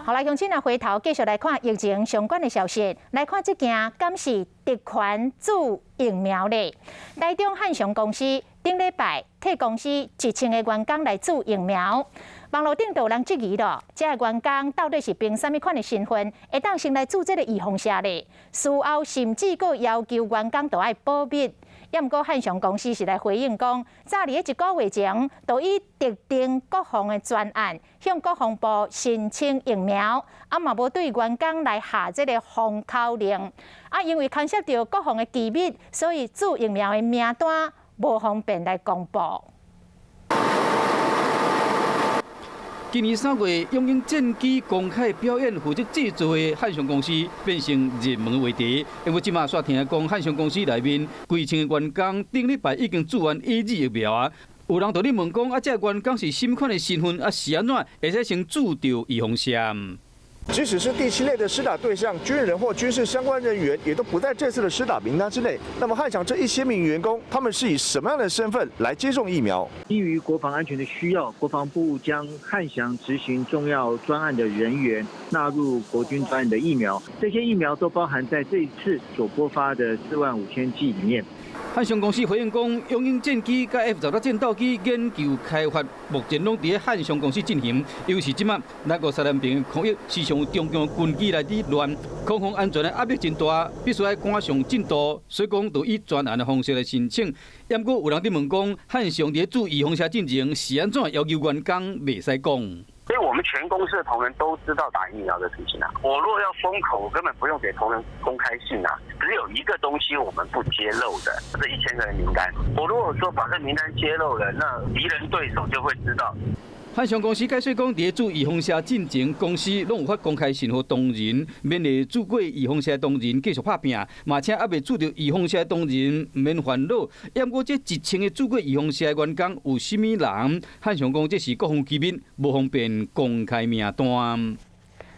好来，乡亲啊，回头继续来看疫情相关的消息。来看这件，敢是特权注疫苗咧？台中汉翔公司顶礼拜替公司1000个员工来注疫苗。网络顶都有人质疑咯，这个员工到底是凭什么款的身份，会当先来注这个预防针咧？事后甚至佫要求员工都要保密。也毋过汉翔公司是来回应讲，早伫1个月前，就以特定各项的专案向国防部申请疫苗，嘛无对员工来下这个封口令。因为牵涉到各项的机密，所以注疫苗的名单无方便来公布。今年3月，拥有战机公开表演负责制作的汉翔公司变成热门话题。因为即马煞听讲，汉翔公司内面几千个员工顶礼拜已经注完A Z疫苗啊。有人就咧问讲，这个员工是什么款的身份？是安怎会使先注到预防针？即使是第7类的施打对象，军人或军事相关人员，也都不在这次的施打名单之内。那么汉翔这1000名员工，他们是以什么样的身份来接种疫苗？基于国防安全的需要，国防部将汉翔执行重要专案的人员纳入国军专案的疫苗，这些疫苗都包含在这一次所拨发的45000剂里面。汉翔公司回应讲，拥有战机甲 F-16战斗机研究开发，目前拢伫汉翔公司进行。尤其即马咱国3年平抗疫时常有中共军机来抵乱，空防安全的压力真大，必须要赶上进度，所以讲就以专案的方式来申请。也毋过有人伫问讲，汉翔伫注预防针进前是安怎要求员工袂使讲？所以我们全公司的同仁都知道打疫苗的事情啊。我若要封口，我根本不用给同仁公开信啊。只有一个东西我们不揭露的，这1000个人名单。我如果说把这名单揭露了，那敌人对手就会知道。汉翔公司解释讲，伫注预防针进前，公司拢有法公开信予同仁，免咧注过预防针的同仁继续拍拼，嘛且还未注到预防针的同仁唔免烦恼。也毋过这1000个注过预防针的员工有甚物人？汉翔讲这是国防机密，无方便公开名单。